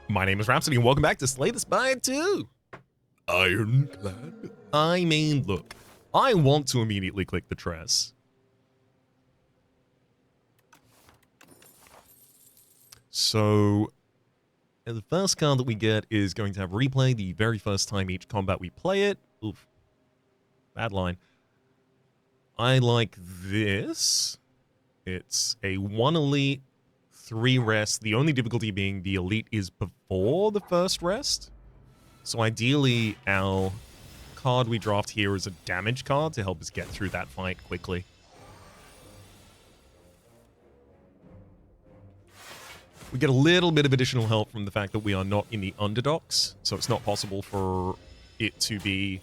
My name is Rhapsody, and welcome back to Slay the Spire 2. Ironclad. I mean, look, I want to immediately click the Tress. So, the first card that we get is going to have replay the very first time each combat we play it. Oof. Bad line. I like this. It's a 1 elite, 3 rest. The only difficulty being the elite is before the first rest. So ideally, our card we draft here is a damage card to help us get through that fight quickly. We get a little bit of additional help from the fact that we are not in the underdogs, so it's not possible for it to be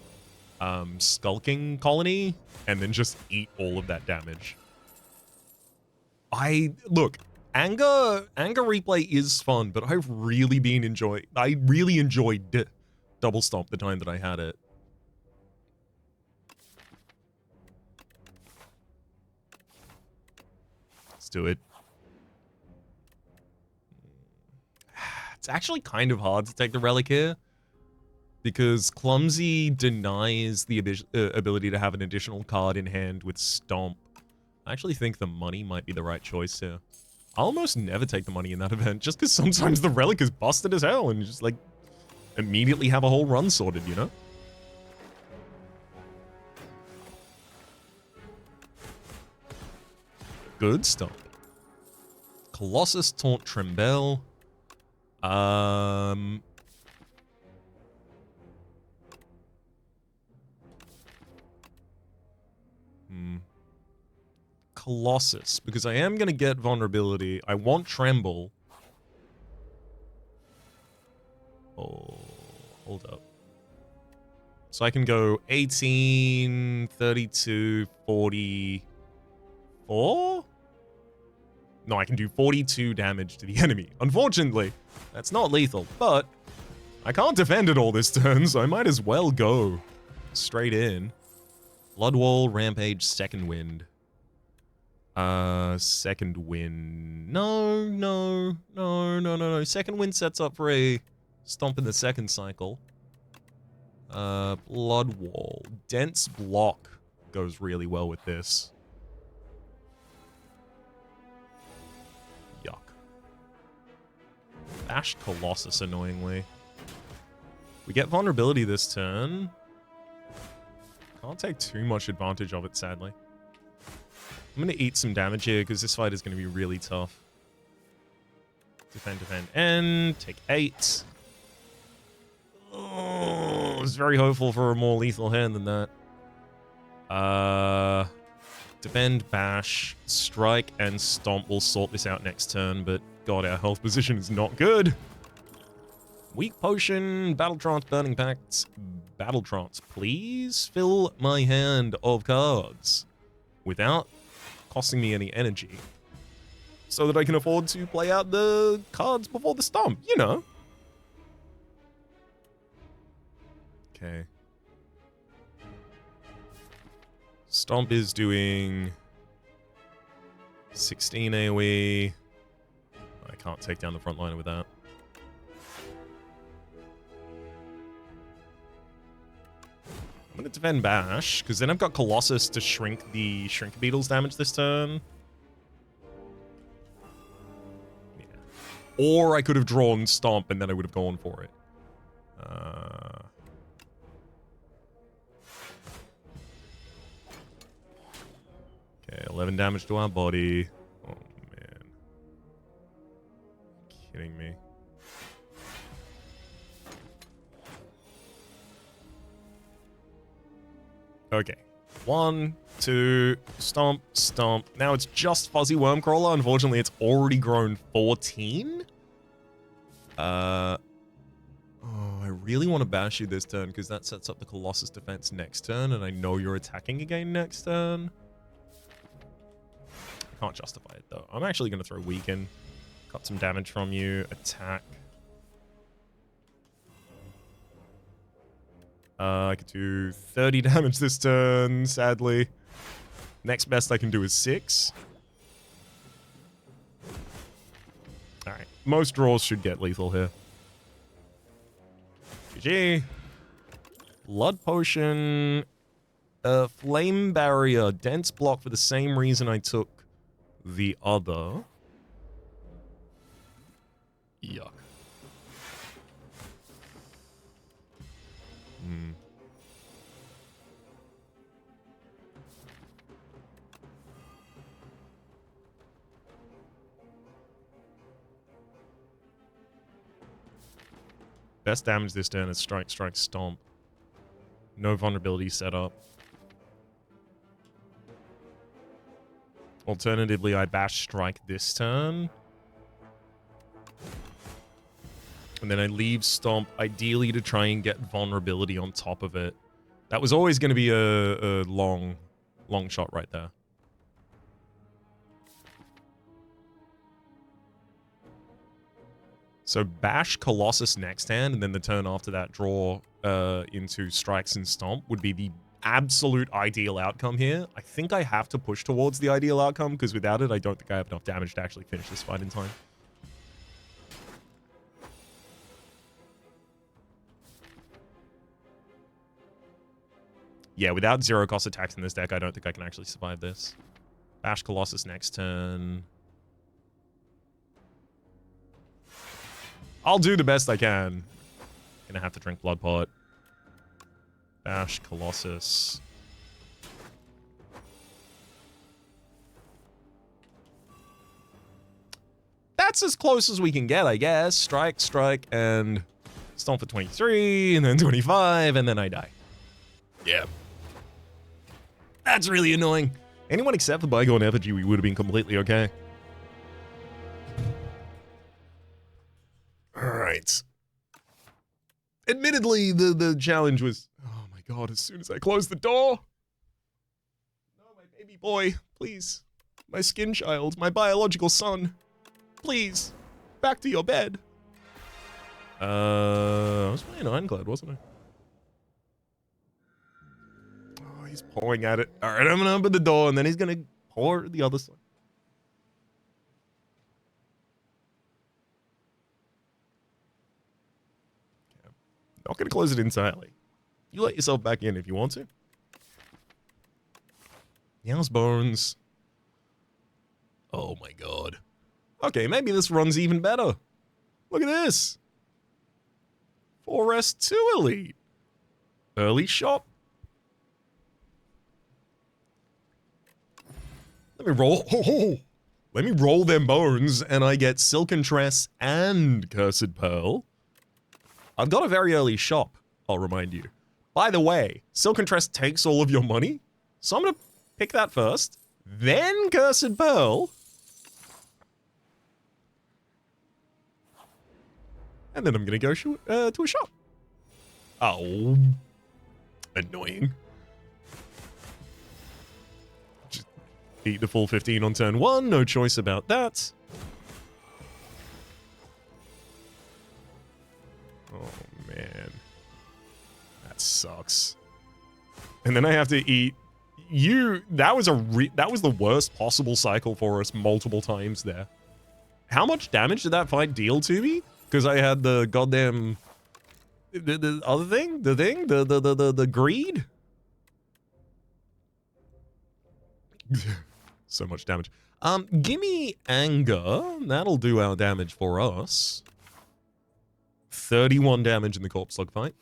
skulking colony and then just eat all of that damage. Look, anger replay is fun, but I really enjoyed Double Stomp the time that I had it. Let's do it. It's actually kind of hard to take the relic here, because Clumsy denies the ability to have an additional card in hand with Stomp. I actually think the money might be the right choice here. I'll almost never take the money in that event, just because sometimes the relic is busted as hell and you just, like, immediately have a whole run sorted, you know? Good Stomp. Colossus, Taunt, Tremble. Colossus, because I am going to get vulnerability. I want Tremble. Oh, hold up. So I can go 18, 32, 44? No, I can do 42 damage to the enemy. Unfortunately, that's not lethal, but I can't defend it all this turn, so I might as well go straight in. Bloodwall, Rampage, Second Wind. Second Wind. No. Second Wind sets up for a Stomp in the second cycle. Bloodwall. Dense Block goes really well with this. Yuck. Bash Colossus, annoyingly. We get vulnerability this turn. Can't take too much advantage of it, sadly. I'm going to eat some damage here because this fight is going to be really tough. Defend, and take 8. Oh, I was very hopeful for a more lethal hand than that. Defend, bash, strike, and stomp. We'll sort this out next turn, but god, our health position is not good. Weak Potion, Battle Trance, Burning Pact, Battle Trance. Please fill my hand of cards without costing me any energy, so that I can afford to play out the cards before the stomp, you know. Okay. Stomp is doing 16 AoE. I can't take down the front liner with that. I'm going to defend Bash, because then I've got Colossus to shrink the Shrink Beetle's damage this turn. Yeah. Or I could have drawn Stomp, and then I would have gone for it. Okay, 11 damage to our body. Oh, man. Kidding me. Okay. 1, 2, stomp, stomp. Now it's just Fuzzy Wormcrawler. Unfortunately, it's already grown 14. Oh, I really want to bash you this turn because that sets up the Colossus defense next turn, and I know you're attacking again next turn. I can't justify it, though. I'm actually going to throw Weaken. Cut some damage from you. Attack. I could do 30 damage this turn, sadly. Next best I can do is 6. Alright, most draws should get lethal here. GG. Blood Potion. Flame Barrier. Dense Block for the same reason I took the other. Yuck. Best damage this turn is Strike, Strike, Stomp. No vulnerability set up. Alternatively, I Bash Strike this turn. And then I leave Stomp, ideally to try and get vulnerability on top of it. That was always going to be a long shot right there. So Bash Colossus next hand, and then the turn after that draw into Strikes and Stomp would be the absolute ideal outcome here. I think I have to push towards the ideal outcome, because without it, I don't think I have enough damage to actually finish this fight in time. Yeah, without zero cost attacks in this deck, I don't think I can actually survive this. Bash Colossus next turn. I'll do the best I can. Gonna have to drink Blood Pot. Bash Colossus. That's as close as we can get, I guess. Strike, Strike, and Stomp for 23, and then 25, and then I die. Yeah. That's really annoying. Anyone except for Bygone Effigy, we would have been completely okay. Alright. Admittedly, the challenge was... Oh my god, as soon as I closed the door... No, my baby boy, please. My skin child, my biological son. Please, back to your bed. I was playing Ironclad, wasn't I? Oh, he's pawing at it. Alright, I'm gonna open the door, and then he's gonna paw the other side. Not going to close it entirely. You let yourself back in if you want to. How's Bones? Oh my god. Okay, maybe this runs even better. Look at this. 4S 2 Elite. Early shop. Let me roll. Oh, let me roll them bones, and I get Silken Tress and Cursed Pearl. I've got a very early shop, I'll remind you. By the way, Silken Tress takes all of your money, so I'm going to pick that first, then Cursed Pearl, and then I'm going to go to a shop. Oh, annoying. Just eat the full 15 on turn 1, no choice about that. Oh, man. That sucks. And then I have to eat... That was the worst possible cycle for us multiple times there. How much damage did that fight deal to me? Because I had the goddamn... The other thing? The greed? So much damage. Gimme Anger. That'll do our damage for us. 31 damage in the Corpse Slug fight.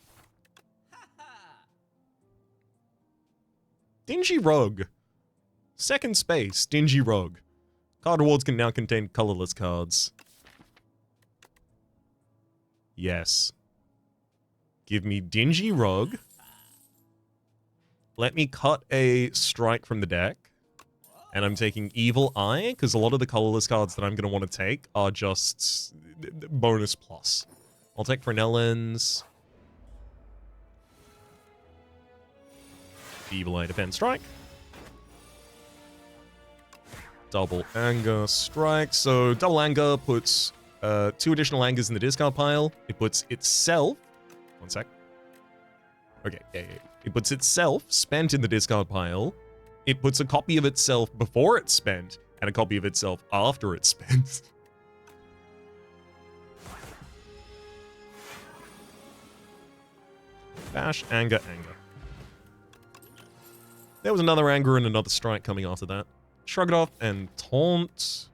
Dingy Rogue. Second space, Dingy Rogue. Card rewards can now contain colorless cards. Yes. Give me Dingy Rogue. Let me cut a Strike from the deck. And I'm taking Evil Eye, because a lot of the colorless cards that I'm going to want to take are just bonus plus. I'll take Frenellins. Evil Eye Defense Strike. Double Anger Strike. So double Anger puts 2 additional Angers in the discard pile. It puts itself... One sec. Okay, yeah. It puts itself spent in the discard pile. It puts a copy of itself before it's spent, and a copy of itself after it's spent. Bash, anger, anger. There was another anger and another strike coming after that. Shrug it off and taunt.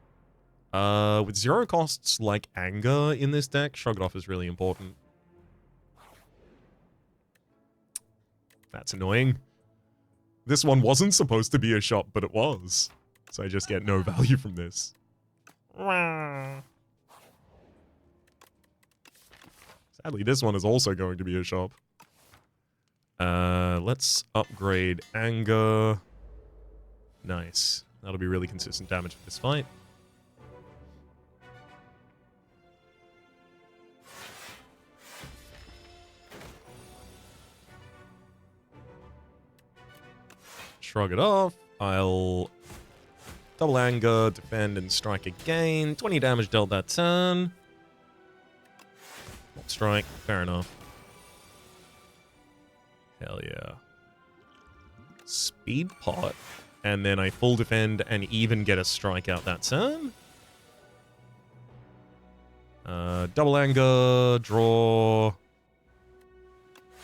With 0 costs like anger in this deck, shrug it off is really important. That's annoying. This one wasn't supposed to be a shop, but it was. So I just get no value from this. Sadly, this one is also going to be a shop. Let's upgrade anger. Nice. That'll be really consistent damage for this fight. Shrug it off. I'll double anger, defend, and strike again. 20 damage dealt that turn. Strike, fair enough. Hell yeah. Speed pot. And then I full defend and even get a strike out that turn. Double anger, draw.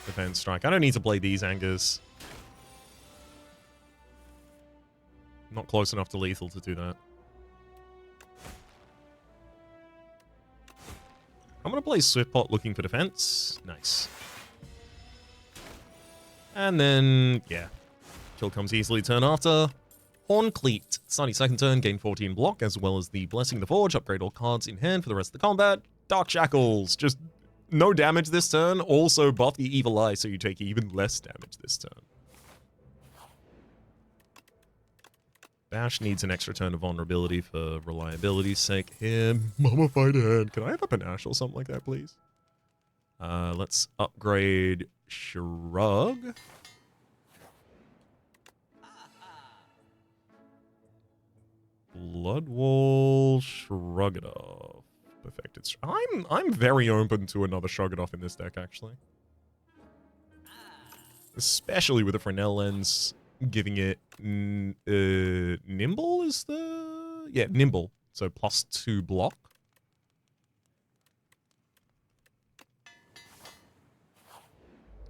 Defend, strike. I don't need to play these angers. Not close enough to lethal to do that. I'm going to play Swift Pot looking for defense. Nice. And then, yeah. Kill comes easily turn after. Horn Cleat. Starting second turn, gain 14 block, as well as the Blessing the Forge. Upgrade all cards in hand for the rest of the combat. Dark Shackles. Just no damage this turn. Also buff the Evil Eye, so you take even less damage this turn. Bash needs an extra turn of vulnerability for reliability's sake here. Mummified Hand. Can I have a panache or something like that, please? Let's upgrade Shrug. Bloodwall, Shrug it off. Perfected. I'm very open to another Shrug it off in this deck, actually. Especially with the Fresnel lens. Giving it nimble is the... Yeah, nimble. So +2 block.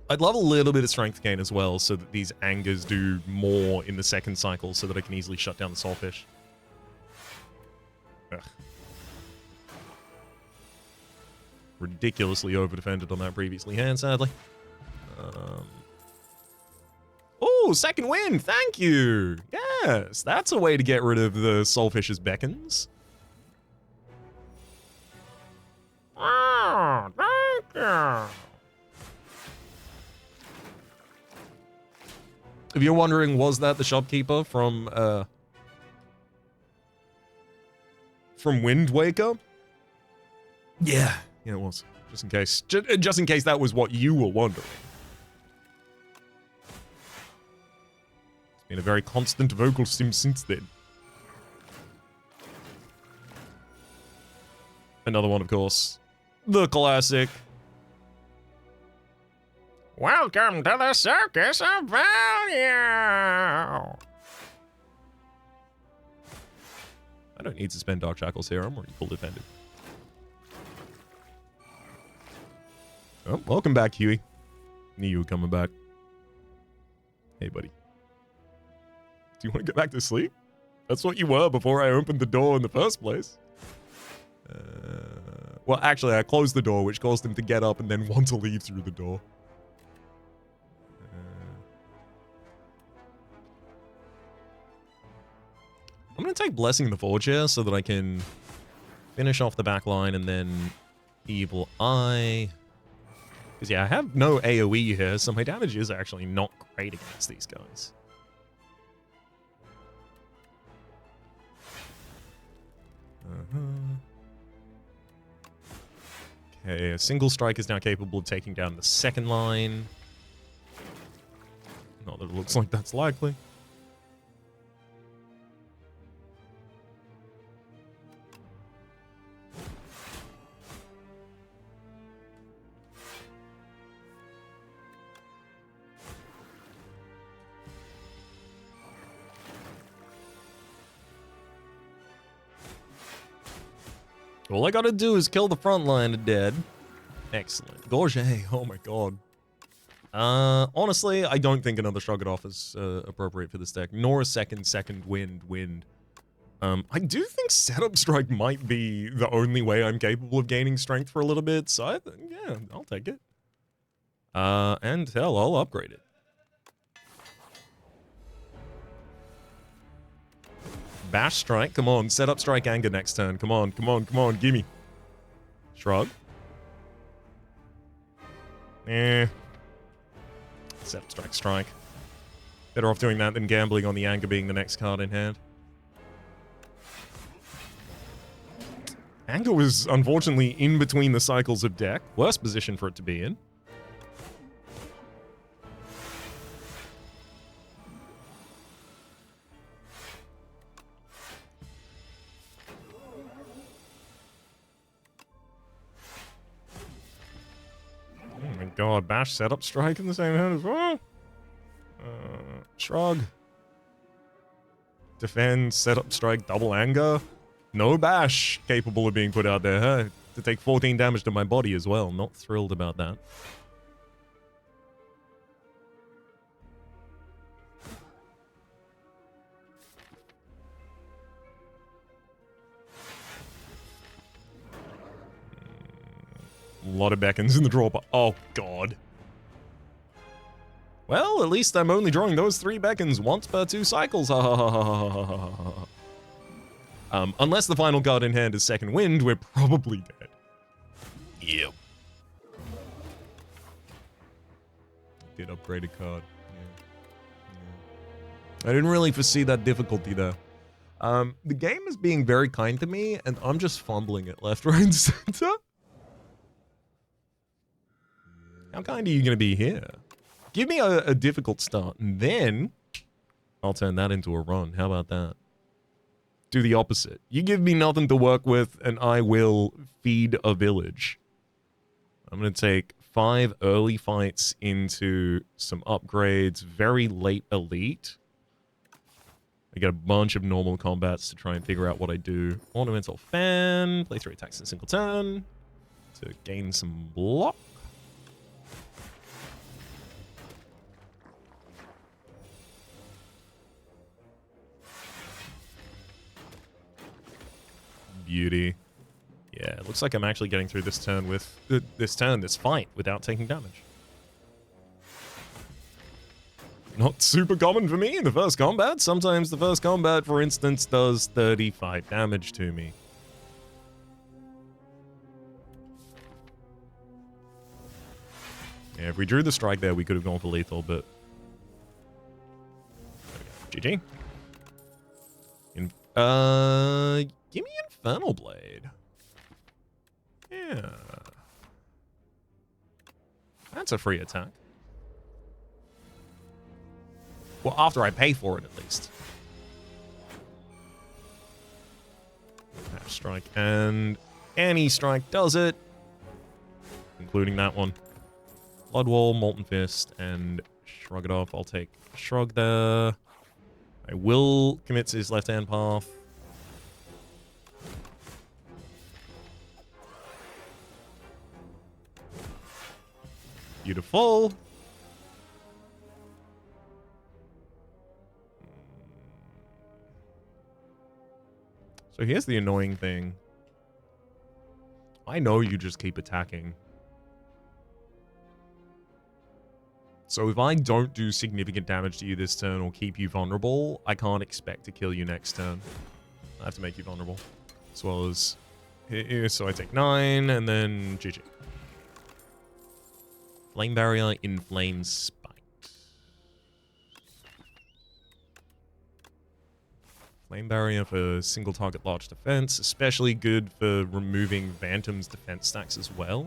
I'd love a little bit of strength gain as well, so that these angers do more in the second cycle, so that I can easily shut down the Soulfish. Ugh. Ridiculously over-defended on that previously hand, sadly. Oh, second win! Thank you! Yes, that's a way to get rid of the Soulfish's beckons. Oh, thank you! If you're wondering, was that the shopkeeper from Wind Waker? Yeah, it was. Just in case. Just in case that was what you were wondering. Been a very constant vocal sim since then. Another one, of course. The classic. Welcome to the circus of value! I don't need to spend Dark Shackles here. I'm already full defended. Oh, welcome back, Huey. Knew you were coming back. Hey, buddy. Do you want to go back to sleep? That's what you were before I opened the door in the first place. Well, actually, I closed the door, which caused him to get up and then want to leave through the door. I'm going to take Blessing the Forge here so that I can finish off the back line and then Evil Eye. Because, yeah, I have no AoE here, so my damage is actually not great against these guys. Okay, a single strike is now capable of taking down the second line. Not that it looks like that's likely. All I gotta do is kill the front line dead. Excellent. Gorget, oh my god. Honestly, I don't think another Shrug It Off is appropriate for this deck, nor a second wind. I do think Setup Strike might be the only way I'm capable of gaining strength for a little bit, so yeah, I'll take it. And hell, I'll upgrade it. Bash Strike, come on. Setup Strike Anger next turn. Come on, gimme. Shrug. Setup Strike, Strike. Better off doing that than gambling on the Anger being the next card in hand. Anger was, unfortunately, in between the cycles of deck. Worst position for it to be in. Oh my god, Bash Setup Strike in the same hand as well? Shrug. Defend, Setup Strike, double Anger. No Bash capable of being put out there, huh? To take 14 damage to my body as well. Not thrilled about that. A lot of beckons in the draw, but oh god. Well, at least I'm only drawing those 3 beckons once per 2 cycles. Unless the final card in hand is Second Wind, we're probably dead. Yep. Did upgrade a card. Yeah. I didn't really foresee that difficulty, though. The game is being very kind to me, and I'm just fumbling it left, right, and center. How kind are you going to be here? Give me a difficult start, and then I'll turn that into a run. How about that? Do the opposite. You give me nothing to work with, and I will feed a village. I'm going to take 5 early fights into some upgrades. Very late elite. I get a bunch of normal combats to try and figure out what I do. Ornamental Fan. Play 3 attacks in a single turn. To gain some block. Beauty. Yeah, it looks like I'm actually getting through this turn with this fight without taking damage. Not super common for me in the first combat. Sometimes the first combat, for instance, does 35 damage to me. Yeah, if we drew the strike there, we could have gone for lethal, but GG. Give me Infernal Blade. Yeah. That's a free attack. Well, after I pay for it, at least. Bash Strike, and any strike does it. Including that one. Blood Wall, Molten Fist, and Shrug It Off. I'll take Shrug there. I will commit to his left-hand path. Beautiful. So here's the annoying thing. I know you just keep attacking. So if I don't do significant damage to you this turn or keep you vulnerable, I can't expect to kill you next turn. I have to make you vulnerable. As well as here, so I take 9 and then GG. Flame Barrier, Inflame Spite. Flame Barrier for single target large defense, especially good for removing Phantom's defense stacks as well.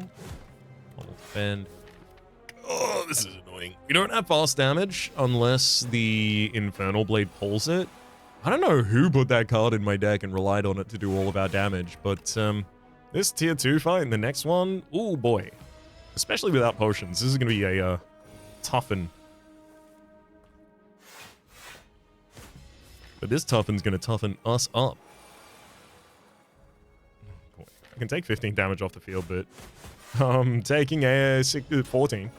I'll defend. Oh, this is annoying. We don't have fast damage unless the Infernal Blade pulls it. I don't know who put that card in my deck and relied on it to do all of our damage, but this tier 2 fight and the next one, oh boy. Especially without potions, this is going to be a toughen. But this toughen's going to toughen us up. Boy, I can take 15 damage off the field, but taking a 14.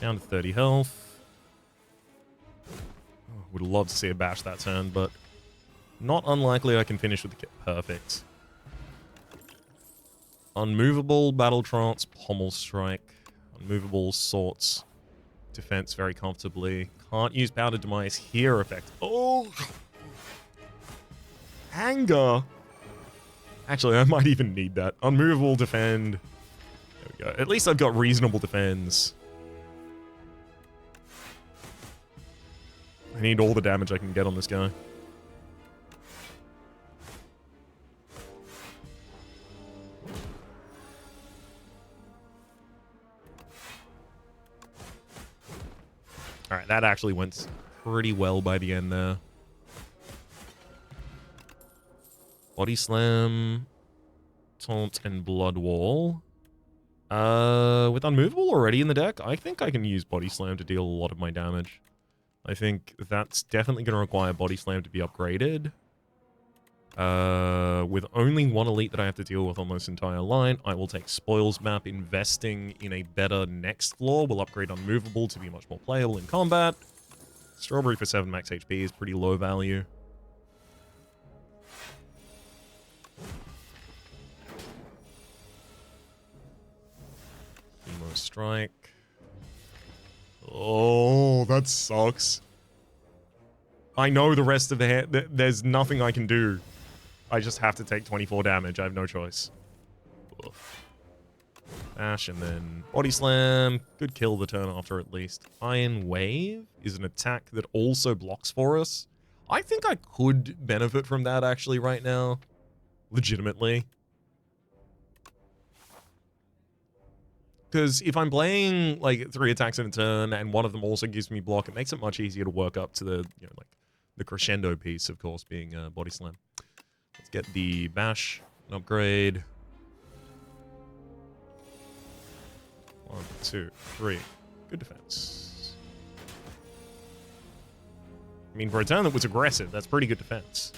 Down to 30 health. Oh, would love to see a bash that turn, but not unlikely I can finish with the kit. Perfect. Unmovable, Battle Trance, Pommel Strike. Unmovable, Swords. Defense very comfortably. Can't use Powder Demise here effect. Oh! Anger! Actually, I might even need that. Unmovable, defend. There we go. At least I've got reasonable defense. I need all the damage I can get on this guy. Alright, that actually went pretty well by the end there. Body Slam, Taunt, and Blood Wall. With Unmovable already in the deck, I think I can use Body Slam to deal a lot of my damage. I think that's definitely going to require Body Slam to be upgraded. With only one elite that I have to deal with on this entire line, I will take Spoils Map. Investing in a better next floor will upgrade Unmovable to be much more playable in combat. Strawberry for 7 max HP is pretty low value. Chemo Strike. Oh, that sucks. I know the rest of the hand. There's nothing I can do. I just have to take 24 damage. I have no choice. Oof. Bash and then Body Slam. Good kill the turn after at least. Iron Wave is an attack that also blocks for us. I think I could benefit from that actually right now. Legitimately. Because if I'm playing like 3 attacks in a turn and one of them also gives me block, it makes it much easier to work up to the, you know, like the crescendo piece, of course, being Body Slam. Let's get the Bash, an upgrade. 1, 2, 3. Good defense. I mean, for a turn that was aggressive, that's pretty good defense.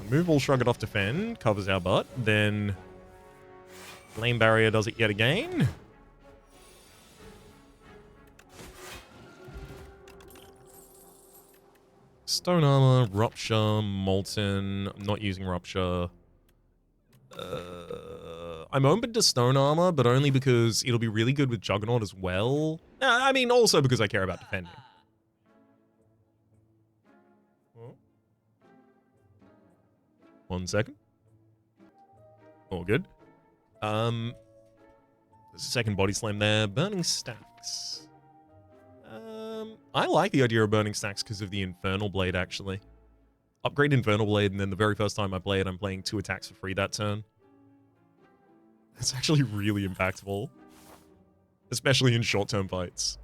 Removal, Shrug It Off, defend, covers our butt. Then Flame Barrier does it yet again. Stone Armor, Rupture, Molten. I'm not using Rupture. I'm open to Stone Armor, but only because it'll be really good with Juggernaut as well. I mean, also because I care about defending. 1 second. All good. There's a second Body Slam there. Burning Stacks. I like the idea of Burning Stacks because of the Infernal Blade, actually. Upgrade Infernal Blade, and then the very first time I play it, I'm playing 2 attacks for free that turn. That's actually really impactful. Especially in short-term fights.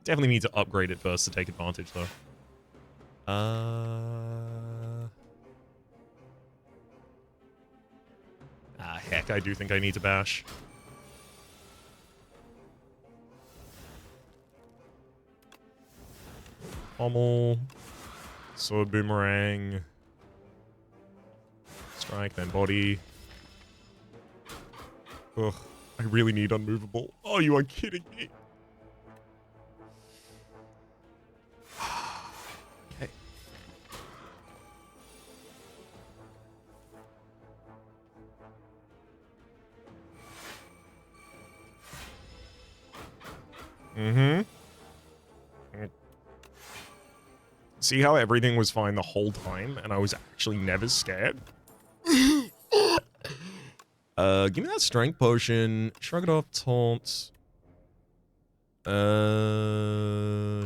Definitely need to upgrade it first to take advantage, though. Heck, I do think I need to bash. Pommel. Sword Boomerang. Strike, then Body. Ugh, I really need Unmovable. Oh, you are kidding me. Okay. See how everything was fine the whole time and I was actually never scared? Give me that Strength Potion. Shrug It Off, Taunt.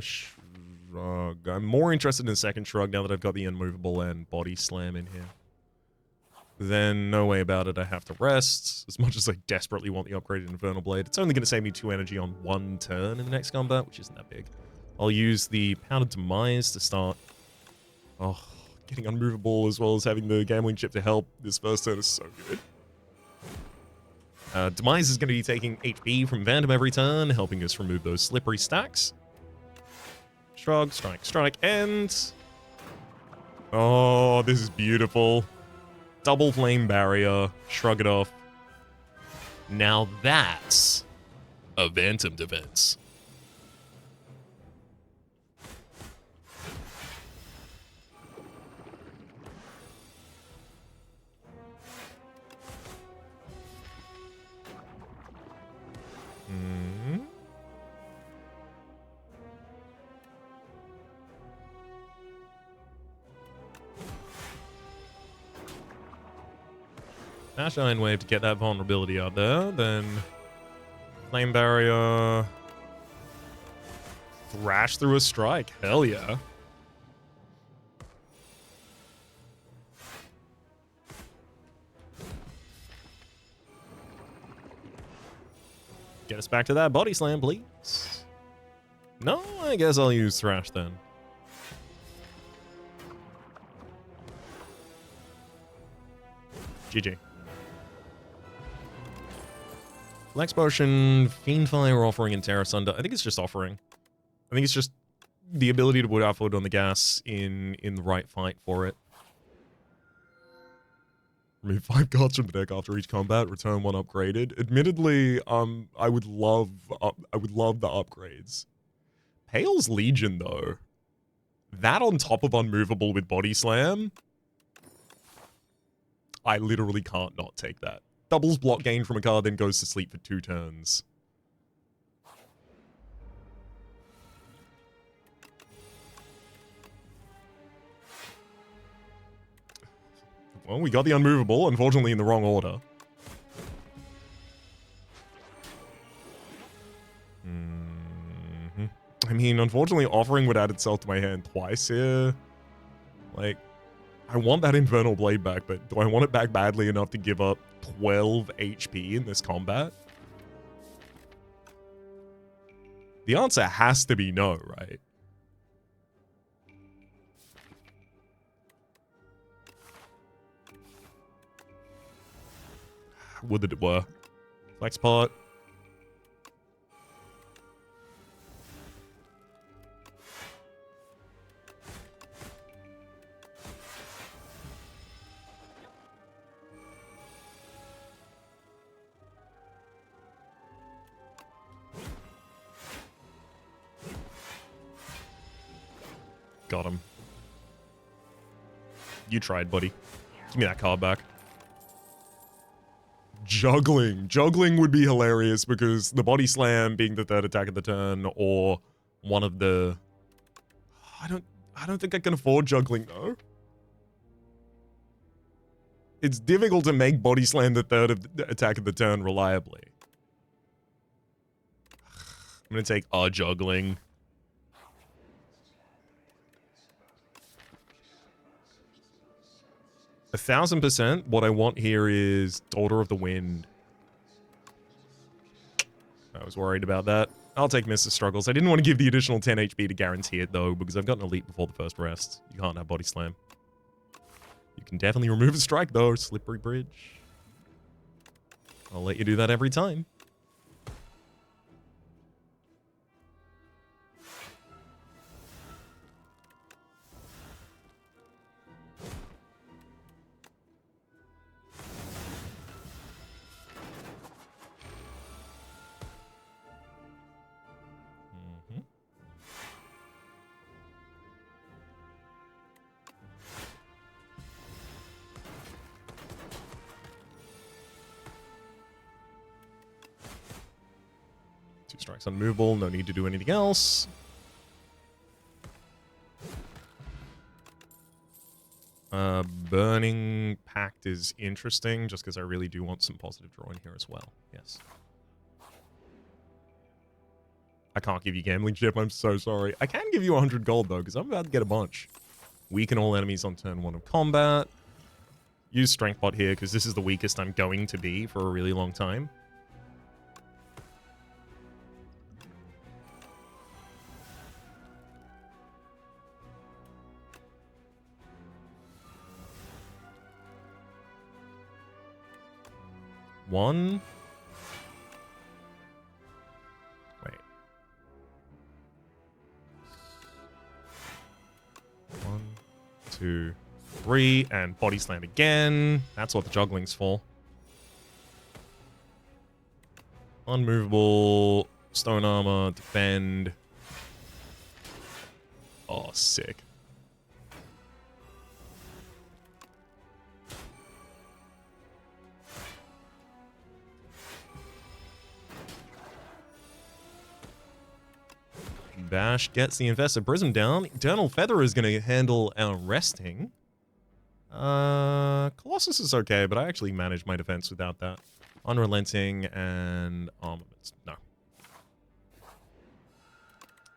Shrug. I'm more interested in the second Shrug now that I've got the Unmovable and Body Slam in here. Then, no way about it, I have to rest. As much as I desperately want the upgraded Infernal Blade, it's only going to save me 2 energy on 1 turn in the next combat, which isn't that big. I'll use the Powdered Demise to start. Oh, getting Unmovable as well as having the Gambling Chip to help this first turn is so good. Demise is going to be taking HP from Phantom every turn, helping us remove those slippery stacks. Shrug, strike, strike, and... Oh, this is beautiful. Double Flame Barrier, Shrug It Off. Now that's a Phantom defense. Dash Iron Wave to get that vulnerability out there, then Flame Barrier, Thrash through a strike, hell yeah. Get us back to that body slam, please. No, I guess I'll use Thrash then. GG. Flex Potion, Fiendfire, Offering, and Terra Sunder. I think it's just Offering. I think it's just the ability to put our foot on the gas in the right fight for it. Remove 5 cards from the deck after each combat. Return 1 upgraded. Admittedly, I would love the upgrades. Pale's Legion though, that on top of Unmovable with Body Slam, I literally can't not take that. Doubles block gain from a card, then goes to sleep for 2 turns. Well, we got the Unmovable, unfortunately in the wrong order. I mean, unfortunately, Offering would add itself to my hand twice here. Like, I want that Infernal Blade back, but do I want it back badly enough to give up 12 HP in this combat? The answer has to be no, right? Would that it were. Flex Pot. Got him. You tried, buddy. Give me that card back. Juggling. Juggling would be hilarious because the Body Slam being the 3rd attack of the turn, or one of the... I don't think I can afford Juggling, though. It's difficult to make Body Slam the 3rd attack of the turn reliably. I'm gonna take a Juggling. 1000%. What I want here is Daughter of the Wind. I was worried about that. I'll take Mr. Struggles. I didn't want to give the additional 10 HP to guarantee it, though, because I've got an Elite before the first rest. You can't have Body Slam. You can definitely remove a strike, though. Slippery Bridge. I'll let you do that every time. Strikes unmovable, no need to do anything else. Burning Pact is interesting, just because I really do want some positive draw in here as well. Yes. I can't give you Gambling Chip, I'm so sorry. I can give you 100 gold, though, because I'm about to get a bunch. Weaken all enemies on turn 1 of combat. Use Strength Bot here, because this is the weakest I'm going to be for a really long time. One. Wait. 1, 2, 3, and Body Slam again. That's what the juggling's for. Unmovable, stone armor, defend. Oh, sick. Bash gets the Infested Prism down. Eternal Feather is going to handle our resting. Colossus is okay, but I actually managed my defense without that. Unrelenting and Armaments. No.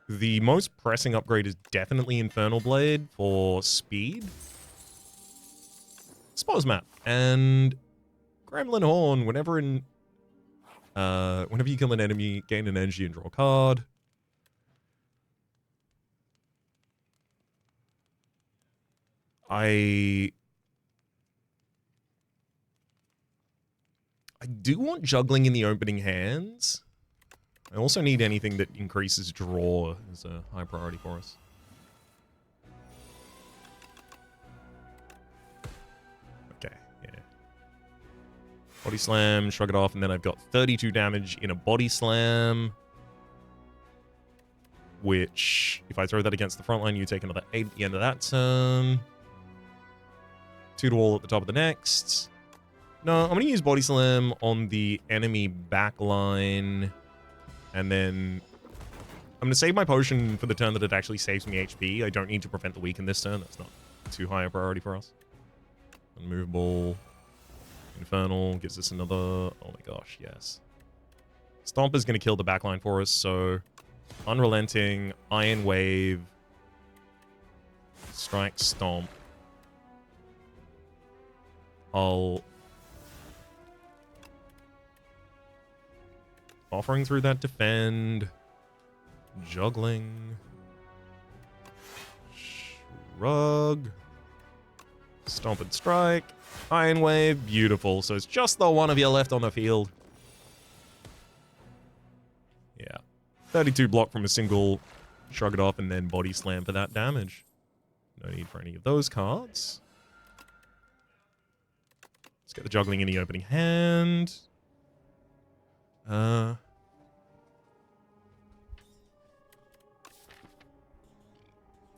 The most pressing upgrade is definitely Infernal Blade for speed. Spores Map. And Gremlin Horn, whenever you kill an enemy, gain an energy and draw a card. I do want juggling in the opening hands. I also need anything that increases draw as a high priority for us. Okay, yeah. Body slam, shrug it off, and then I've got 32 damage in a body slam. Which, if I throw that against the front line, you take another 8 at the end of that turn. 2 to all at the top of the next. No, I'm going to use Body Slam on the enemy backline. And then I'm going to save my potion for the turn that it actually saves me HP. I don't need to prevent the weaken this turn. That's not too high a priority for us. Unmovable. Infernal gives us another... Oh my gosh, yes. Stomp is going to kill the backline for us, so... Unrelenting, Iron Wave. Strike, Stomp. I'll... Offering through that defend. Juggling. Shrug. Stomp and strike. Iron Wave. Beautiful. So it's just the one of you left on the field. Yeah. 32 block from a single. Shrug it off and then body slam for that damage. No need for any of those cards. Let's get the juggling in the opening hand.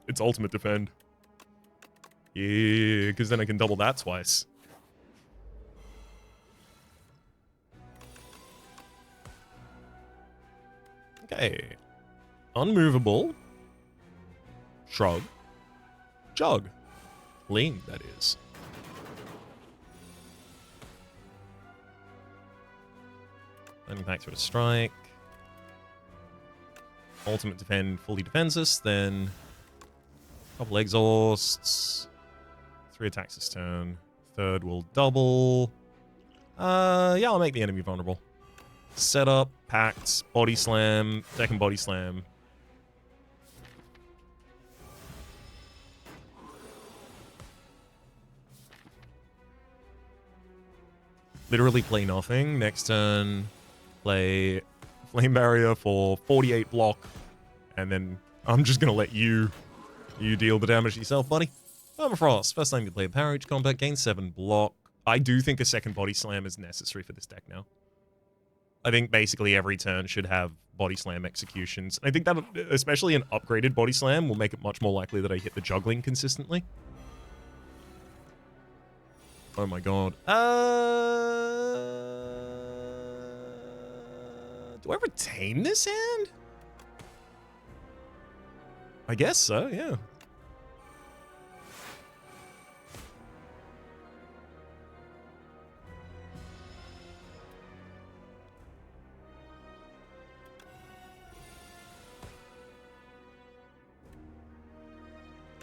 It's ultimate defend. Yeah, because then I can double that twice. Okay. Unmovable. Shrug. Jug. Lean, that is. Landing back through a strike. Ultimate defend fully defends us, then couple exhausts. 3 attacks this turn. Third will double. Yeah, I'll make the enemy vulnerable. Setup, pact, body slam, second body slam. Literally play nothing. Next turn, play Flame Barrier for 48 block. And then I'm just going to let you deal the damage yourself, buddy. Permafrost. First time you play a Power H combat, gain 7 block. I do think a second body slam is necessary for this deck now. I think basically every turn should have body slam executions. I think that, especially an upgraded body slam, will make it much more likely that I hit the juggling consistently. Oh my god. Do I retain this hand? I guess so, yeah.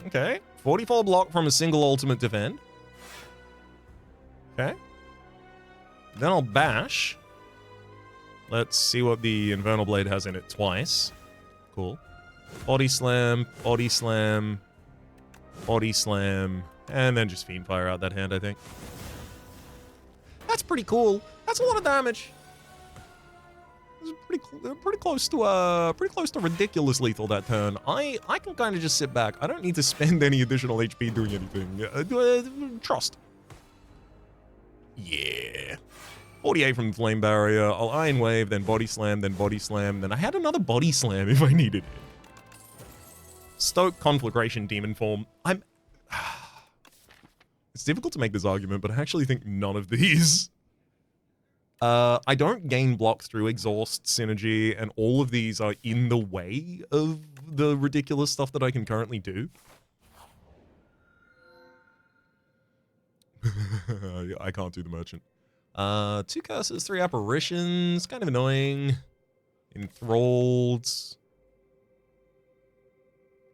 Okay. 44 block from a single ultimate defend. Okay. Then I'll bash. Let's see what the Infernal Blade has in it twice. Cool. Body slam, body slam, body slam, and then just Fiend Fire out that hand, I think. That's pretty cool. That's a lot of damage. It's pretty close to ridiculous lethal that turn. I can kind of just sit back. I don't need to spend any additional HP doing anything. Trust. Yeah. 48 from the Flame Barrier. I'll Iron Wave, then Body Slam, then Body Slam. Then I had another Body Slam if I needed it. Stoke Conflagration Demon Form. It's difficult to make this argument, but I actually think none of these. I don't gain block through Exhaust, Synergy, and all of these are in the way of the ridiculous stuff that I can currently do. I can't do the Merchant. 2 curses, 3 apparitions, kind of annoying. Enthralled.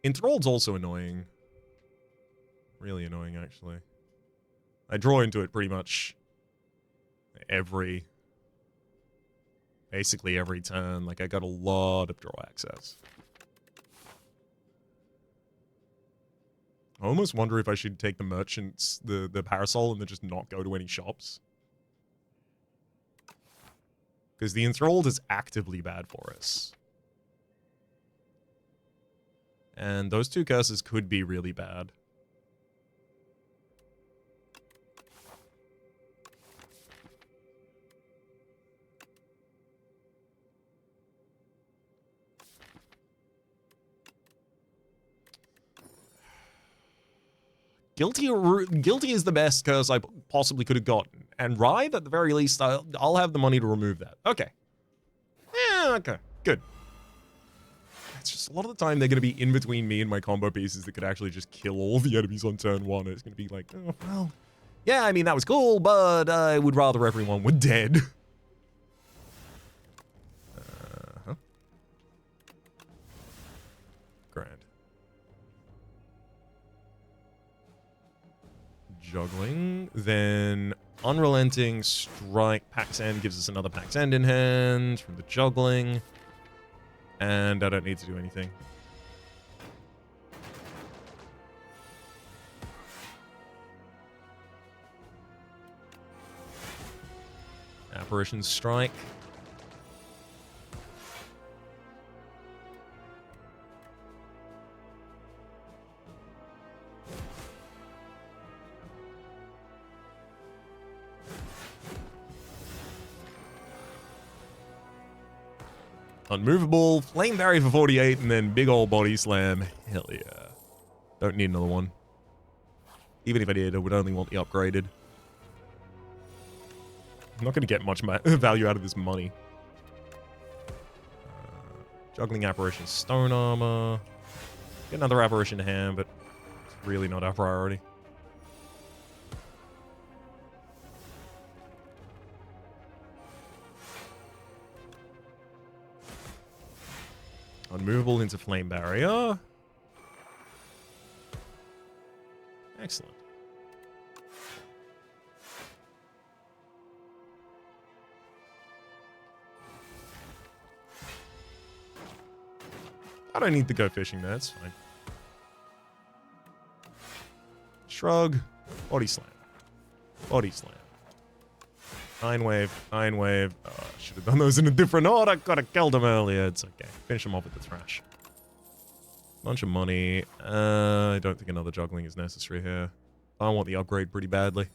Enthrawled's also annoying. Really annoying, actually. I draw into it pretty much basically every turn. Like, I got a lot of draw access. I almost wonder if I should take the merchants, the parasol, and then just not go to any shops. Because the Enthralled is actively bad for us. And those 2 curses could be really bad. Guilty is the best curse I possibly could have gotten. And Writhe, at the very least, I'll have the money to remove that. Okay. Yeah, okay. Good. It's just a lot of the time they're going to be in between me and my combo pieces that could actually just kill all the enemies on turn 1. It's going to be like, oh, well. Yeah, I mean, that was cool, but I would rather everyone were dead. Grand. Juggling, then Unrelenting Strike. Pack's End gives us another Pack's End in hand from the juggling. And I don't need to do anything. Apparition Strike. Unmovable, Flame Barrier for 48, and then big old Body Slam. Hell yeah. Don't need another one. Even if I did, I would only want the upgraded. I'm not going to get much value out of this money. Juggling Apparition, Stone Armor. Get another Apparition to hand, but it's really not our priority. Unmovable into Flame Barrier. Excellent. I don't need to go fishing there, it's fine. Shrug. Body Slam. Body Slam. Iron Wave. Iron Wave. Oh, I should have done those in a different order. Could have killed them earlier. It's okay. Finish them off with the trash. Bunch of money. I don't think another juggling is necessary here. I want the upgrade pretty badly.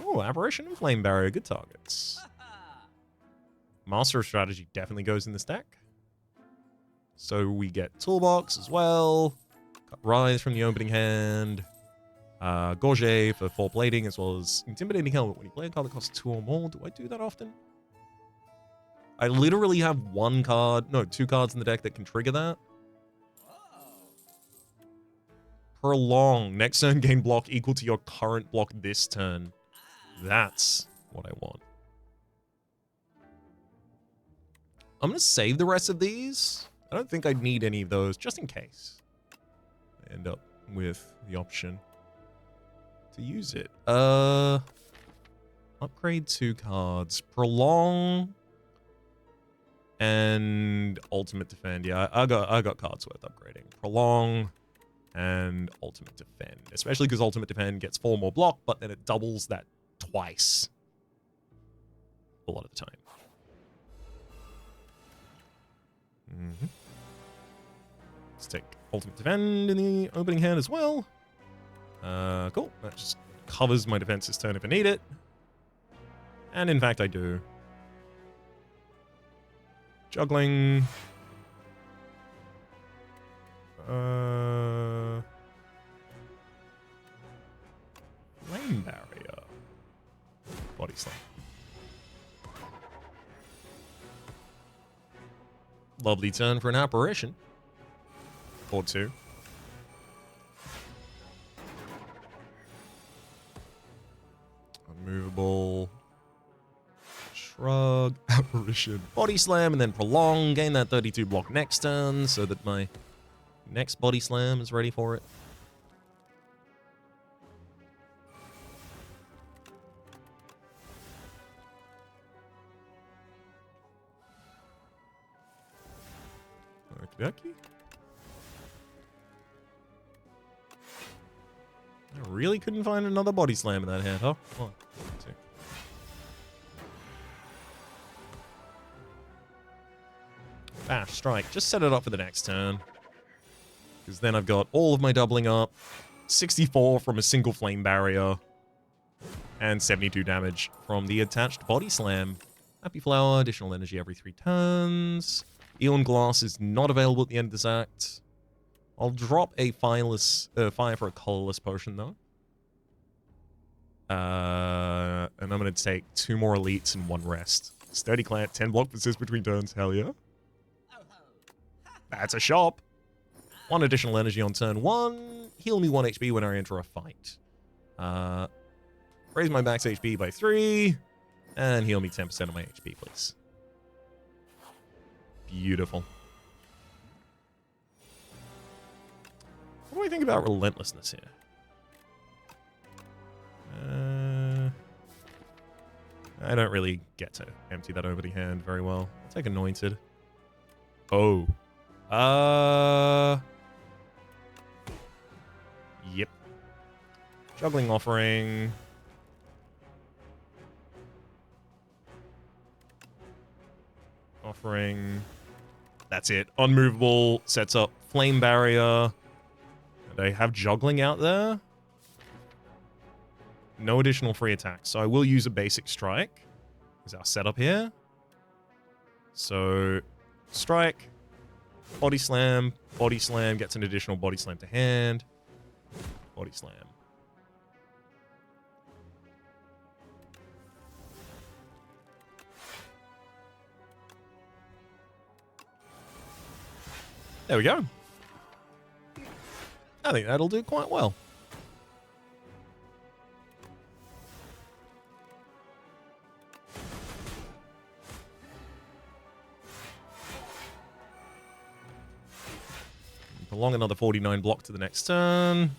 Oh, Apparition and Flame Barrier. Good targets. Master of Strategy definitely goes in this deck. So we get Toolbox as well. Got Rise from the opening hand. Gorget for 4 plating, as well as Intimidating Helmet. When you play a card that costs 2 or more, do I do that often? I literally have 2 cards in the deck that can trigger that. Prolong. Next turn, gain block equal to your current block this turn. That's what I want. I'm going to save the rest of these. I don't think I'd need any of those, just in case I end up with the option to use it. Upgrade 2 cards. Prolong and Ultimate Defend. Yeah, I got cards worth upgrading. Prolong and Ultimate Defend. Especially because Ultimate Defend gets 4 more block, but then it doubles that twice a lot of the time. Let's take Ultimate Defend in the opening hand as well. Cool. That just covers my defense this turn if I need it. And in fact, I do. Juggling. Flame barrier. Body slam. Lovely turn for an apparition. Or two. Unmovable. Shrug. Apparition. Body slam and then prolong. Gain that 32 block next turn so that my next body slam is ready for it. Okey-dokey. I really couldn't find another body slam in that hand, huh? One, two. Bash, strike. Just set it up for the next turn. Because then I've got all of my doubling up. 64 from a single flame barrier. And 72 damage from the attached body slam. Happy Flower, additional energy every 3 turns. Eon Glass is not available at the end of this act. I'll drop a fire for a colorless potion, though. And I'm going to take 2 more elites and 1 rest. Sturdy Clant, 10 block persist between turns. Hell yeah. That's a shop. 1 additional energy on turn 1. Heal me 1 HP when I enter a fight. Raise my max HP by 3. And heal me 10% of my HP, please. Beautiful. What do I think about relentlessness here? I don't really get to empty that over the hand very well. I'll take Anointed. Oh. Yep. Juggling Offering. Offering. That's it. Unmovable. Sets up Flame Barrier. And I have Juggling out there. No additional free attacks. So I will use a basic strike. Is our setup here. So, strike. Body slam. Body slam gets an additional body slam to hand. Body slam. There we go. I think that'll do quite well. Prolong another 49 block to the next turn.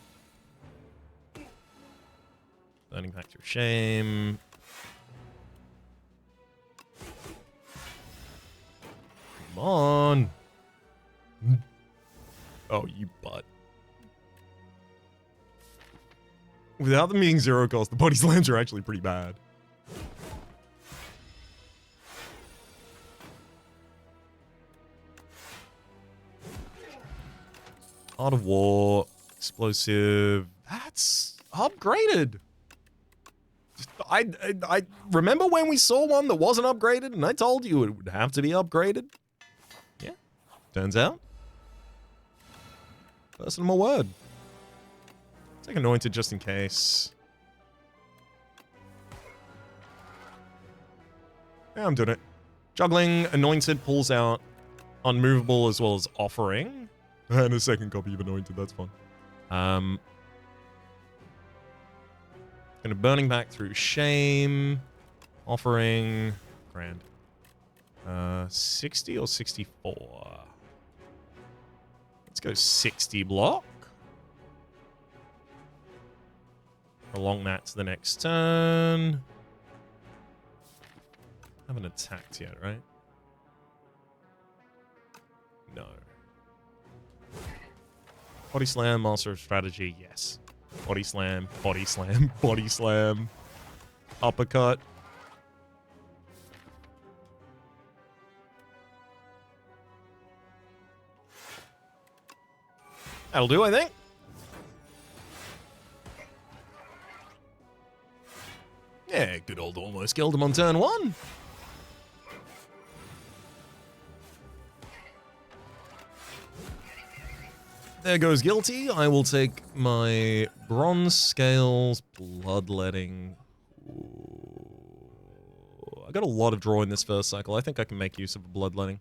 Burning back to shame. Come on. Oh, you butt. Without them being 0 cost, the body slams are actually pretty bad. Art of War, Explosive. That's upgraded. I remember when we saw one that wasn't upgraded, and I told you it would have to be upgraded. Yeah, turns out. Person of my word. Take Anointed just in case. Yeah, I'm doing it. Juggling, Anointed pulls out Unmovable as well as Offering. And a second copy of Anointed, that's fun. Gonna Burning back through Shame. Offering. Grand. 60 or 64? Let's go 60 block. Prolong that to the next turn. Haven't attacked yet, right? No. Body Slam, Master of Strategy, yes. Body Slam, Body Slam, Body Slam. Uppercut. That'll do, I think. Yeah. Yeah, good old almost killed him on turn 1. There goes guilty. I will take my bronze scales, bloodletting. Ooh. I got a lot of draw in this first cycle. I think I can make use of a bloodletting,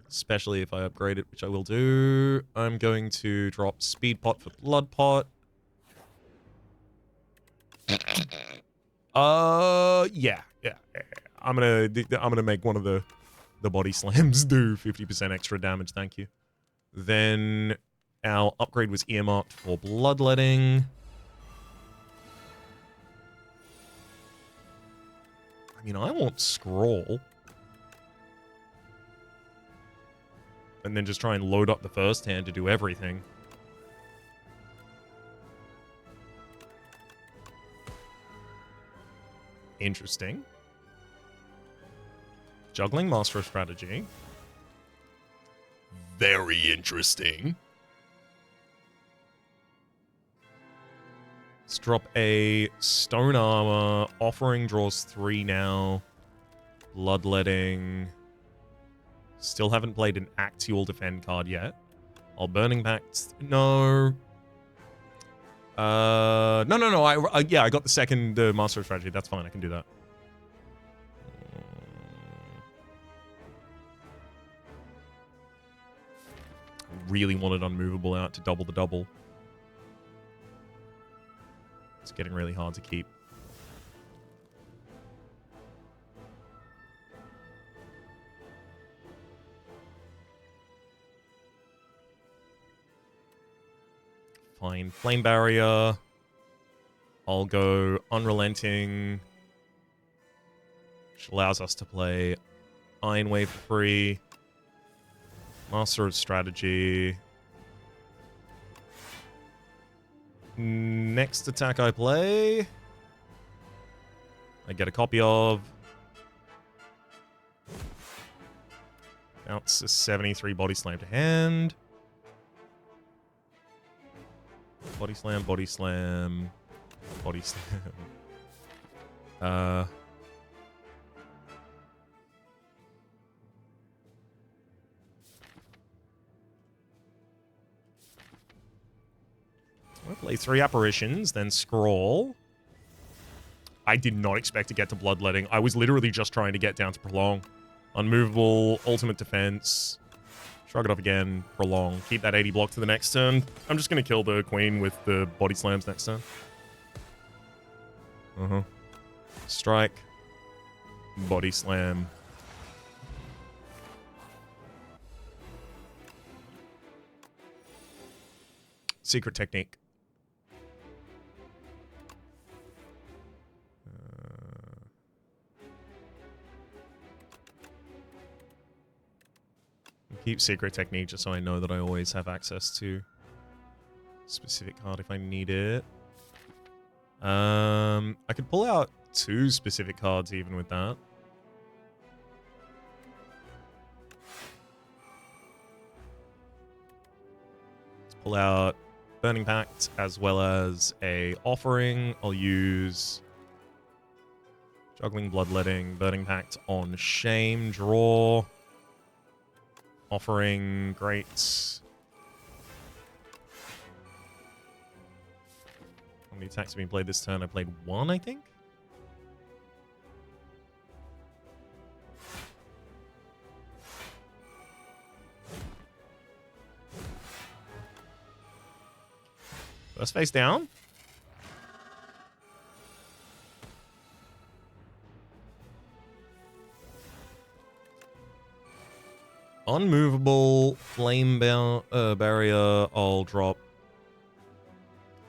especially if I upgrade it, which I will do. I'm going to drop speed pot for blood pot. Yeah. I'm gonna make one of the body slams do 50% extra damage. Thank you. Then our upgrade was earmarked for bloodletting. I mean, I want scroll. And then just try and load up the first hand to do everything. Interesting. Juggling Master of Strategy. Very interesting. Let's drop a Stone Armor. Offering draws 3 now. Bloodletting. Still haven't played an Actual Defend card yet. I'll Burning Pact. No. No. Yeah, I got the second Master of Strategy. That's fine. I can do that. Really wanted Unmovable out to double the double. It's getting really hard to keep. Fine. Flame Barrier. I'll go Unrelenting, which allows us to play Iron Wave for free. Master of Strategy. Next attack I play, I get a copy of. Bounce a 73 Body Slam to hand. Body Slam, Body Slam, Body Slam. I'll play 3 Apparitions, then Scroll. I did not expect to get to Bloodletting. I was literally just trying to get down to Prolong. Unmovable, Ultimate Defense. Shrug it off again, Prolong. Keep that 80 block to the next turn. I'm just going to kill the Queen with the Body Slams next turn. Strike. Body Slam. Secret Technique. Keep Secret Technique just so I know that I always have access to a specific card if I need it. I could pull out 2 specific cards even with that. Let's pull out Burning Pact as well as a Offering. I'll use Juggling Bloodletting, Burning Pact on Shame, draw. Offering, great. How many attacks have been played this turn? I played 1, I think? First face down. Unmovable Flame Barrier, I'll drop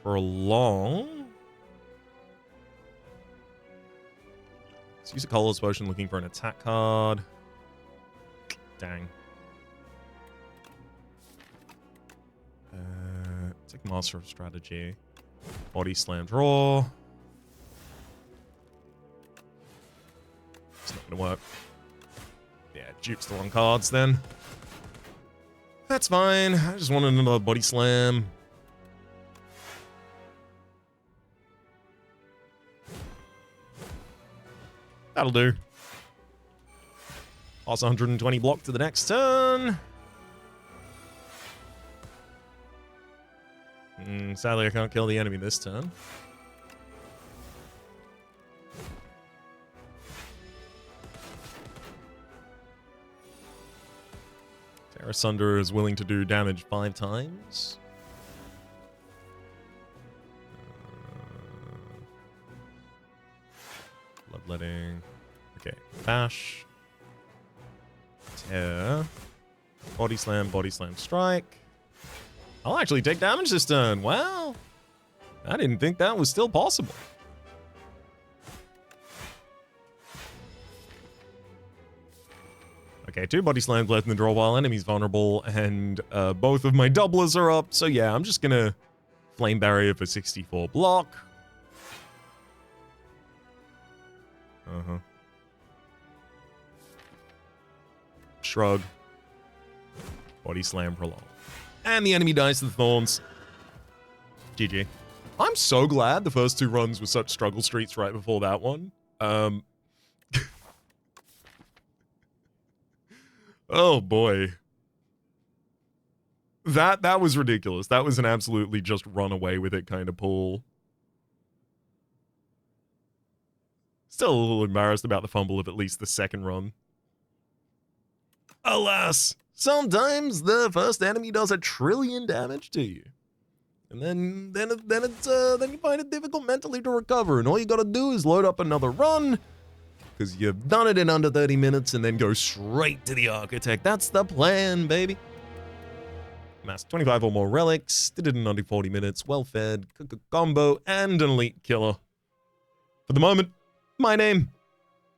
Prolong. Let's use a Colorless Potion looking for an attack card. Dang. Take Master of Strategy. Body Slam, draw. It's not going to work. Yeah, dupes the wrong cards then. That's fine. I just wanted another Body Slam. That'll do. Plus 120 block to the next turn. Sadly, I can't kill the enemy this turn. Terra Sunder is willing to do damage 5 times. Bloodletting. Okay, bash. Tear. Body slam, strike. I'll actually take damage this turn. Wow. I didn't think that was still possible. Okay, 2 body slams left in the draw while enemy's vulnerable, and both of my doublers are up. So yeah, I'm just gonna Flame Barrier for 64 block. Shrug. Body slam prolong. And the enemy dies to the thorns. GG. I'm so glad the first 2 runs were such struggle streets right before that one. Oh boy. That was ridiculous. That was an absolutely just run away with it kind of pull. Still a little embarrassed about the fumble of at least the second run. Alas, sometimes the first enemy does 1 trillion damage to you. And then you find it difficult mentally to recover, and all you gotta do is load up another run, because you've done it in under 30 minutes, and then go straight to the Architect. That's the plan, baby. Mass 25 or more relics, did it in under 40 minutes, well-fed, combo, and an elite killer. For the moment, my name.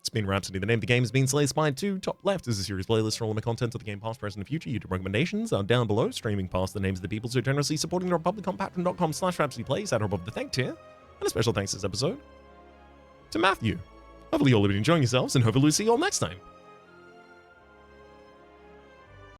It's been Rhapsody. The name of the game has been Slay Spire 2. Top left is a series playlist for all the content of the game past, present, and future. YouTube recommendations are down below, streaming past the names of the people so generously supporting the Republic on patreon.com/RhapsodyPlays at or above the thank tier. And a special thanks this episode to Matthew. Hopefully you all have been enjoying yourselves, and hopefully we'll see you all next time.